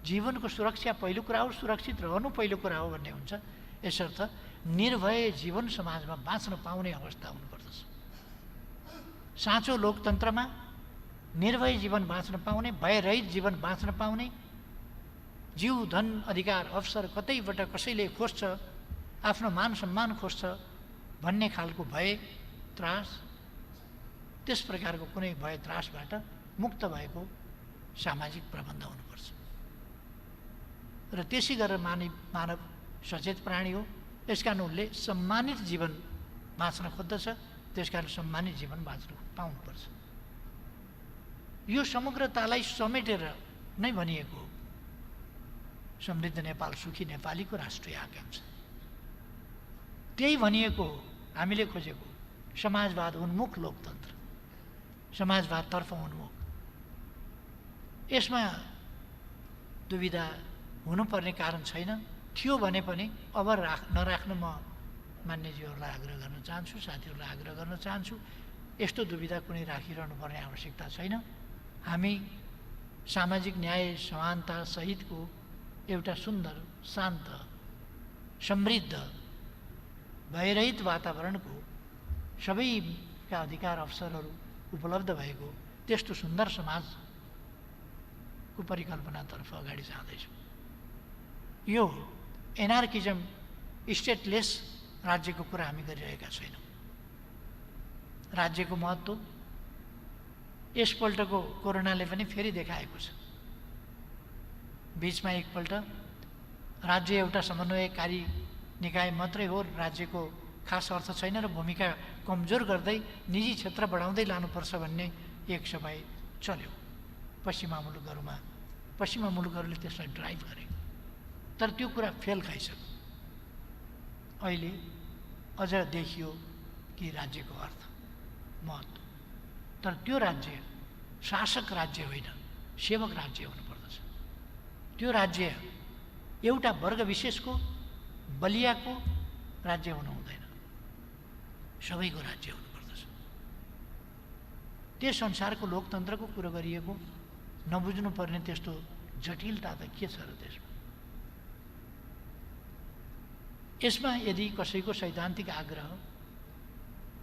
जीवनको सुरक्षा पहिलो कुरा हो, सुरक्षित रहनु पहिलो कुरा हो भन्ने हुन्छ। यसर्थ निर्भय जीवन समाजमा बाँच्न पाउने अवस्था हुनुपर्दछ। साँचो लोकतन्त्रमा निर्भय जीवन बाँच्न पाउने, भयरहित जीवन बाँच्न पाउने, जीव धन अधिकार अवसर कतैबाट कसैले खोज्छ, आफ्नो मान सम्मान खोज्छ भन्ने खालको भय त्रास, त्यस प्रकारको कुनै भय त्रासबाट मुक्त भएको सामाजिक प्रबन्ध हुनुपर्छ। र त्यसै गरेर मानव सचेत प्राणी हो। यसकारण उसले सम्मानित जीवन बाँच्न खोज्दछ। त्यसकारण सम्मानित जीवन बाँच्न पाउनुपर्छ। यो समग्रतालाई समेटेर नै भनिएको हो समृद्ध नेपाल सुखी नेपालीको राष्ट्रिय आकांक्षा। त्यही भनिएको हो हामीले खोजेको समाजवाद उन्मुख लोकतन्त्र, समाजवादतर्फ उन्मुख। यसमा दुविधा हुनुपर्ने कारण छैन। थियो भने पनि अब नराख्न म मान्यजीहरूलाई आग्रह गर्न चाहन्छु, साथीहरूलाई आग्रह गर्न चाहन्छु। यस्तो दुविधा कुनै राखिरहनु पर्ने आवश्यकता छैन। हामी सामाजिक न्याय समानता सहितको एउटा सुन्दर, शान्त, समृद्ध, भयरहित वातावरणको सबैका अधिकार अवसरहरू उपलब्ध भएको त्यस्तो सुन्दर समाजको परिकल्पनातर्फ अगाडि जाँदैछौँ। यो एनार्किजम, स्टेटलेस राज्यको कुरा हामी गरिरहेका छैनौँ। राज्यको महत्त्व यसपल्टको कोरोनाले पनि फेरि देखाएको छ। बिचमा एकपल्ट राज्य एउटा समन्वयकारी निकाय मात्रै हो, राज्यको खास अर्थ छैन र भूमिका कमजोर गर्दै निजी क्षेत्र बढाउँदै लानुपर्छ भन्ने एक समय चल्यो पश्चिमा मुलुकहरूले त्यसलाई ड्राइभ गरे। तर त्यो कुरा फेल खाइसक्यो। अहिले अझ देखियो कि राज्यको अर्थ, महत्त्व। तर त्यो राज्य शासक राज्य होइन, सेवक राज्य हुनुपर्दछ। त्यो राज्य एउटा वर्ग विशेषको, बलियाको राज्य हुनु हुँदैन, सबैको राज्य हुनुपर्दछ। त्यस अनुसारको लोकतन्त्रको कुरो गरिएको, नबुझ्नु पर्ने त्यस्तो जटिलता त के छ र त्यसमा? यसमा यदि कसैको सैद्धान्तिक आग्रह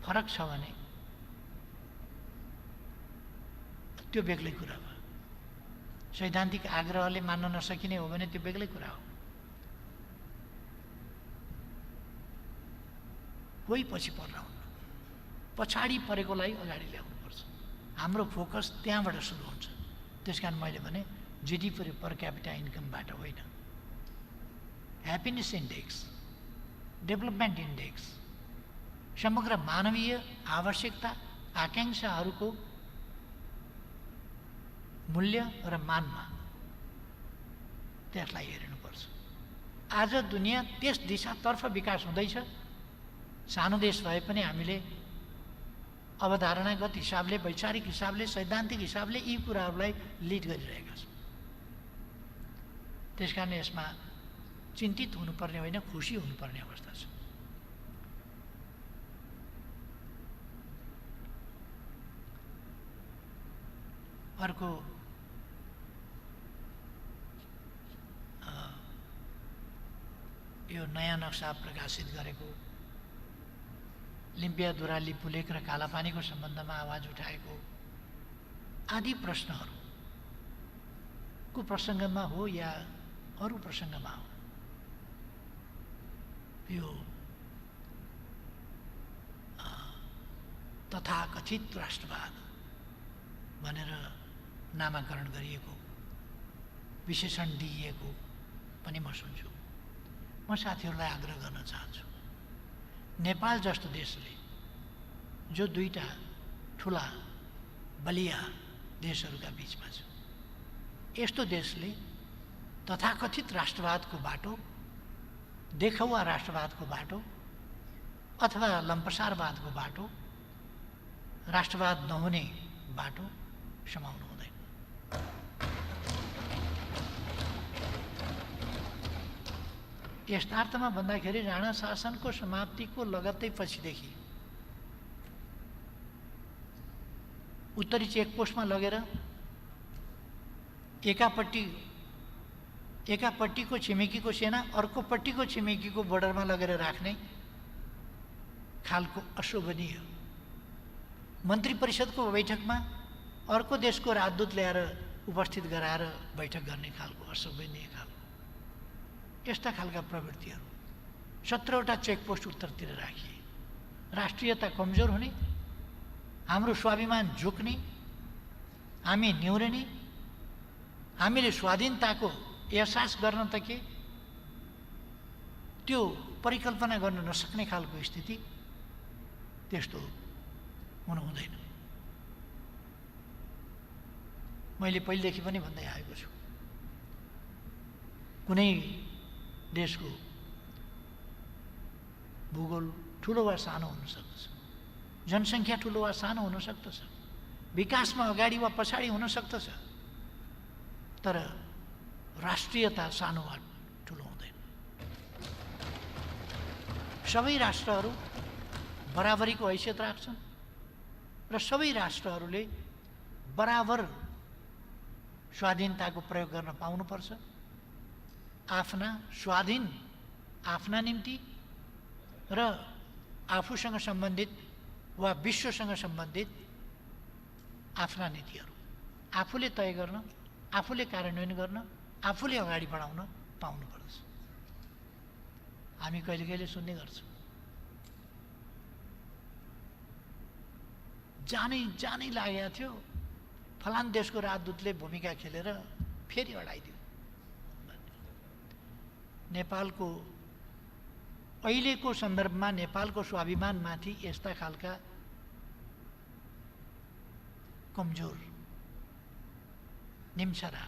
फरक छ भने त्यो बेग्लै कुरा हो। सैद्धान्तिक आग्रहले मान्न नसकिने हो भने त्यो बेग्लै कुरा हो। कोही पछि पर्न हुन्न, पछाडि परेकोलाई अगाडि ल्याउनुपर्छ। हाम्रो फोकस त्यहाँबाट सुरु हुन्छ। त्यसकारण मैले भने जिडिपी पर क्यापिटा इन्कमबाट होइन, ह्याप्पिनेस इन्डेक्स, डेभलपमेन्ट इन्डेक्स, समग्र मानवीय आवश्यकता आकाङ्क्षाहरूको मूल्य र मानमा त्यसलाई हेर्नुपर्छ। आज दुनियाँ त्यस दिशातर्फ विकास हुँदैछ। सानो देश भए पनि हामीले अवधारणागत हिसाबले, वैचारिक हिसाबले, सैद्धान्तिक हिसाबले यी कुराहरूलाई लिड गरिरहेका छौँ। त्यसकारण यसमा चिन्तित हुनुपर्ने होइन, खुसी हुनुपर्ने अवस्था छ। अर्को यो नयाँ नक्सा प्रकाशित गरेको, लिम्पिया दुराली पुलेक र कालापानीको सम्बन्धमा आवाज उठाएको आदि प्रश्नहरूको प्रसङ्गमा हो या अरू प्रसङ्गमा हो, यो तथाकथित राष्ट्रवाद भनेर नामाकरण गरिएको, विशेषण दिइएको पनि म सुन्छु। म साथीहरूलाई आग्रह गर्न चाहन्छु, नेपाल जस्तो देशले जो दुईटा ठुला बलिया देशहरूका बिचमा छ, यस्तो देशले तथाकथित राष्ट्रवादको बाटो, देखावा राष्ट्रवादको बाटो अथवा लम्पसारवादको बाटो, राष्ट्रवाद नहुने बाटो समाउनु हुँदैन। यथार्थमा भन्दाखेरि राणा शासनको समाप्तिको लगत्तै पछिदेखि उत्तरी चेकपोस्टमा लगेर एकापट्टिको छिमेकीको सेना अर्कोपट्टिको छिमेकीको बोर्डरमा लगेर राख्ने खालको अशोभनीय, मन्त्री परिषदको बैठकमा अर्को देशको राजदूत ल्याएर उपस्थित गराएर बैठक गर्ने खालको अशोभनीय खालको यस्ता खालका प्रवृत्तिहरू 17वटा चेकपोस्ट उत्तरतिर राखिए। राष्ट्रियता कमजोर हुने, हाम्रो स्वाभिमान झुक्ने, हामी निहुरने, हामीले स्वाधीनताको एहसास गर्न त के त्यो परिकल्पना गर्न नसक्ने खालको स्थिति, त्यस्तो हुनु हुँदैन। मैले पहिलेदेखि पनि भन्दै आएको छु, कुनै देशको भूगोल ठुलो वा सानो हुन सक्दछ, जनसङ्ख्या ठुलो वा सानो हुन सक्दछ, विकासमा अगाडि वा पछाडि हुन सक्दछ, तर राष्ट्रियता सानो वा ठुलो हुँदैन। सबै राष्ट्रहरू बराबरीको हैसियत राख्छन् र सबै राष्ट्रहरूले बराबर स्वाधीनताको प्रयोग गर्न पाउनुपर्छ। आफ्ना स्वाधीन, आफ्ना निम्ति र आफूसँग सम्बन्धित वा विश्वसँग सम्बन्धित आफ्ना नीतिहरू आफूले तय गर्न, आफूले कार्यान्वयन गर्न, आफूले अगाडि बढाउन पाउनुपर्छ। हामी कहिले कहिले सुन्ने गर्छौँ, जानै लागेको थियो, फलान देशको राजदूतले भूमिका खेलेर फेरि अडाइदियो। नेपालको अहिलेको सन्दर्भमा नेपालको स्वाभिमानमाथि यस्ता खालका कमजोर निम्छरा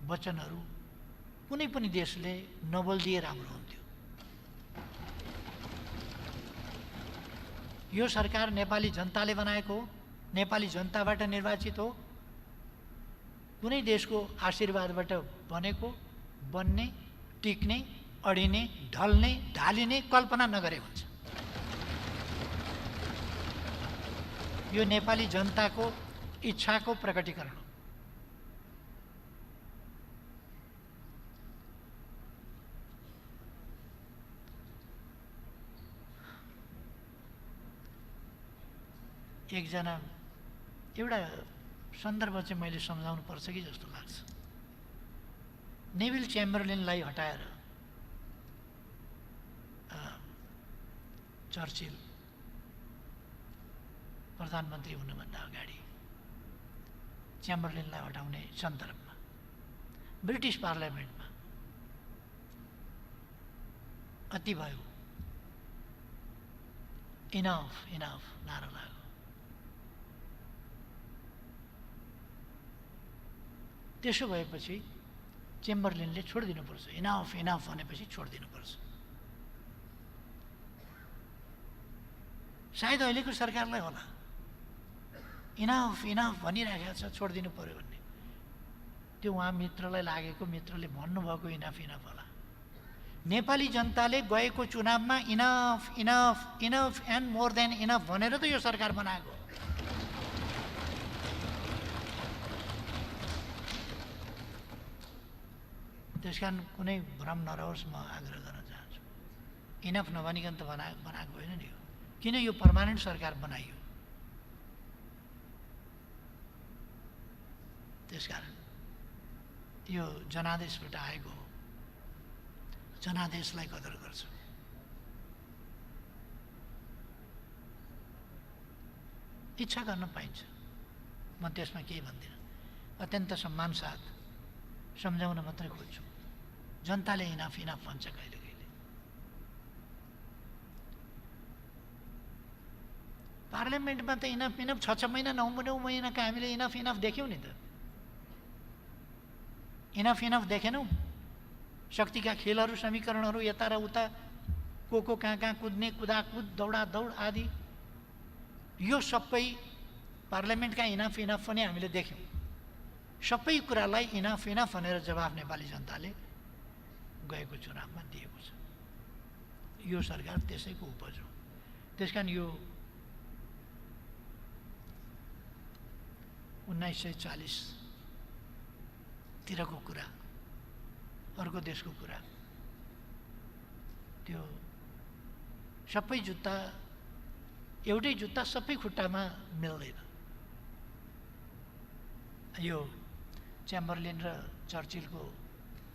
वचनहरू कुनै पनि देशले नबोलिदिए राम्रो हुन्थ्यो। यो सरकार नेपाली जनताले बनाएको हो, नेपाली जनताबाट निर्वाचित हो, कुनै देशको आशीर्वादबाट बनेको, बन्ने, टिक्ने, अडिने, ढल्ने, ढालिने कल्पना नगरे हुन्छ। यो नेपाली जनताको इच्छाको प्रकटीकरण हो। एकजना एउटा सन्दर्भ चाहिँ मैले सम्झाउनु पर्छ कि जस्तो लाग्छ। नेभिल च्याम्बरलेनलाई हटाएर चर्चिल प्रधानमन्त्री हुनुभन्दा अगाडि च्याम्बरलेनलाई हटाउने सन्दर्भमा ब्रिटिस पार्लियामेन्टमा अति भयो, इनफ इनफ नारा लाग्यो। त्यसो भएपछि चेम्बरलेनले छोडिदिनुपर्छ, इनफ इनफ भनेपछि छोडिदिनुपर्छ। सायद अहिलेको सरकारलाई होला इनफ इनफ भनिराखेको छ, छोडिदिनु पर्यो भन्ने। त्यो उहाँ मित्रलाई लागेको, मित्रले भन्नुभएको इनफ इनफ होला। नेपाली जनताले गएको चुनावमा enough enough enough and more than enough भनेर त यो सरकार बनाएको। त्यसकारण कुनै भ्रम नरहोस्, म आग्रह गर्न चाहन्छु। इनफ नभनिकन त बनाएको होइन नि हो। किन यो पर्मानेन्ट सरकार बनाइयो? त्यसकारण यो जनादेशबाट आएको हो। जनादेशलाई कदर गर्छु। इच्छा गर्न पाइन्छ, म त्यसमा केही भन्दिनँ। अत्यन्त सम्मान साथ सम्झाउन मात्रै खोज्छु। जनताले इनाफ इनाफ भन्छ कहिले कहिले। पार्लियामेन्टमा त इनाफ इनाफ 6 महिना 9 महिनाका हामीले इनाफ इनाफ देख्यौँ नि त। Enough enough देखेनौँ? शक्तिका खेलहरू, समीकरणहरू, यता र उता, को कहाँ कहाँ कुद्ने, कुदाकुद, दौडा दौड आदि, यो सबै पार्लियामेन्टका इनाफ इनाफ पनि हामीले देख्यौँ। सबै कुरालाई इनाफ इनाफ भनेर जवाफ नेपाली जनताले गएको चुनावमा दिएको छ। यो सरकार त्यसैको उपज हो। त्यसकारण यो 1940 तिरको कुरा, अर्को देशको कुरा, त्यो सबै जुत्ता एउटै जुत्ता सबै खुट्टामा मिल्दैन। यो च्याम्बरलेन र चर्चिलको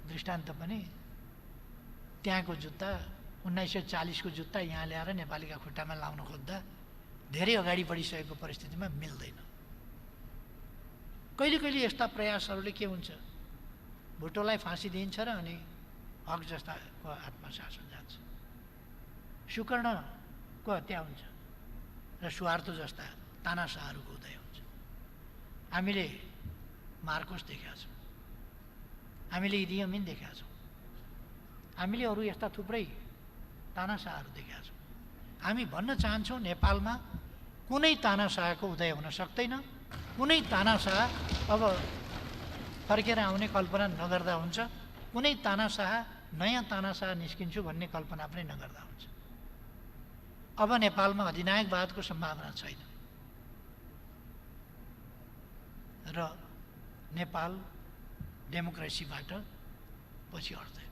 दृष्टान्त पनि, त्यहाँको जुत्ता 1940 को जुत्ता यहाँ ल्याएर नेपालीका खुट्टामा लाउन खोज्दा धेरै अगाडि बढिसकेको परिस्थितिमा मिल्दैन। कहिले कहिले यस्ता प्रयासहरूले के हुन्छ, भुटोलाई फाँसी दिइन्छ र अनि हक जस्ताको आत्मशासन जान्छ। सुकर्णको हत्या हुन्छ र सुहार्तो जस्ता तानाशाहहरूको उदय हुन्छ। हामीले मार्कोस देखेका छौँ, हामीले इदी अमिन देखेका छौँ, हामीले अरू यस्ता थुप्रै तानाशाहहरू देखेका छौँ। हामी भन्न चाहन्छौँ नेपालमा कुनै तानाशाहको उदय हुन सक्दैन। कुनै तानाशाह अब फर्केर आउने कल्पना नगर्दा हुन्छ। कुनै तानाशाह, नयाँ तानाशाह निस्किन्छु भन्ने कल्पना पनि नगर्दा हुन्छ। अब नेपालमा अधिनायकवादको सम्भावना छैन र नेपाल डेमोक्रेसीबाट पछि हट्दैन।